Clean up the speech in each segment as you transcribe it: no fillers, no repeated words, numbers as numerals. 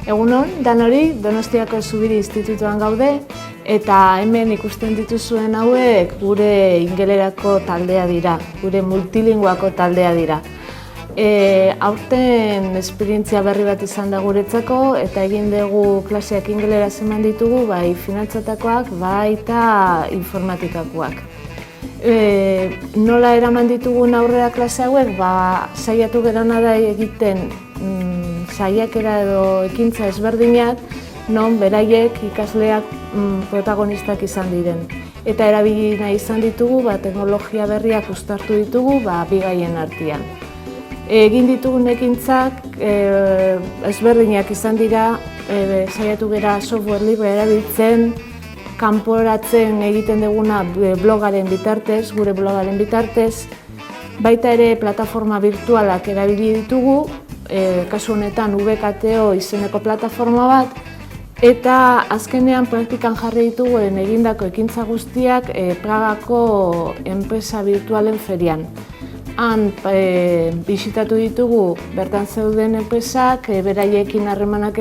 Egunon, danori, Donostiako Zubiri Institutuan gaude, eta hemen ikusten dituzuen hauek gure ingelerako taldea dira, gure multilinguako taldea dira. Aurten esperientzia berri bat izan da guretzako, eta egin dugu klaseak ingeleraz eman ditugu, bai finantzatakoak, bai eta informatikakoak. Nola eraman ditugun aurrera klase hauek, saiatu gerana da egiten saiakera edo ekintza ezberdinak, non beraiek ikasleak protagonistak izan diren. Eta erabili nahi izan ditugu, teknologia berriak uztartu ditugu bigaien artean. Egin ditugun ekintzak ezberdinak izan dira, saiatu gera software libre erabiltzen, kanporatzen egiten duguna blogaren bitartez, gure blogaren bitartez, baita ere plataforma virtualak erabili ditugu, kasu honetan VKTO izeneko plataforma bat, eta azkenean praktikan jarri dituguen egindako ekintza guztiak Pragako enpresa virtualen ferian. Han bisitatu ditugu bertan zeuden enpresak, beraiekin harremanak,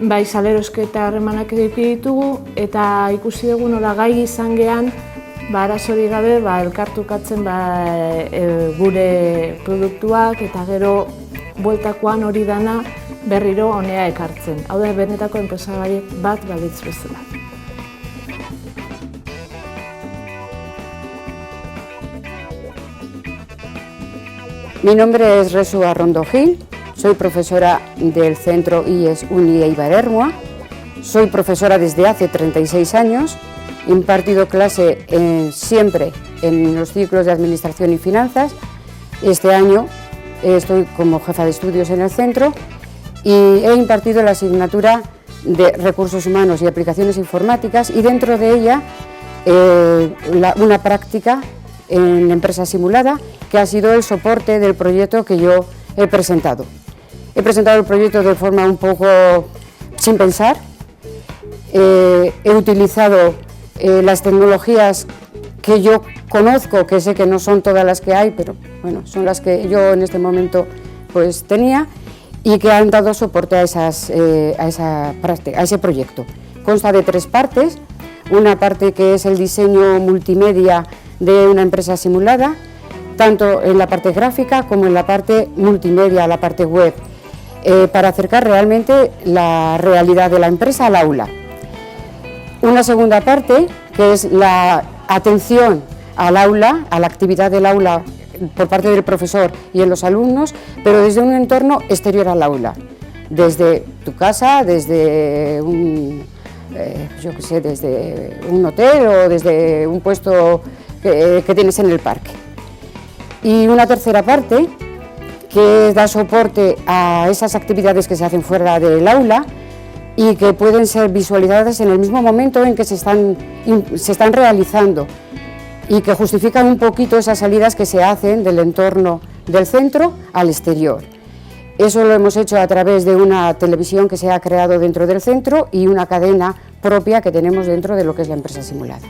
bai salerosketa harremanak ditugu, eta ikusi dugu nola gai izan gehan, arazorik gabe elkartukatzen gure produktuak, eta gero bueltakoan hori dana berriro honea ekartzen. Hau da, benetako enpresa bat balitz bezala. Mi nombre es Resu Arrondo Gil, soy profesora del Centro IES Uni Eibar Ermua, soy profesora desde hace 36 años, he impartido clase siempre en los ciclos de Administración y Finanzas. Este año estoy como jefa de estudios en el centro y he impartido la asignatura de Recursos Humanos y Aplicaciones Informáticas, y dentro de ella una práctica en empresa simulada, que ha sido el soporte del proyecto que yo he presentado. He presentado el proyecto de forma un poco sin pensar, he utilizado las tecnologías que yo conozco, que sé que no son todas las que hay, pero bueno, son las que yo en este momento pues tenía, y que han dado soporte a ese proyecto. Consta de 3 partes, una parte que es el diseño multimedia de una empresa simulada, tanto en la parte gráfica como en la parte multimedia, la parte web, para acercar realmente la realidad de la empresa al aula. Una segunda parte, que es la atención al aula, a la actividad del aula por parte del profesor y en los alumnos, pero desde un entorno exterior al aula, desde tu casa, desde desde un hotel o desde un puesto que tienes en el parque. Y una tercera parte, que da soporte a esas actividades que se hacen fuera del aula y que pueden ser visualizadas en el mismo momento en que se están realizando, y que justifican un poquito esas salidas que se hacen del entorno del centro al exterior. Eso lo hemos hecho a través de una televisión que se ha creado dentro del centro y una cadena propia que tenemos dentro de lo que es la empresa simulada.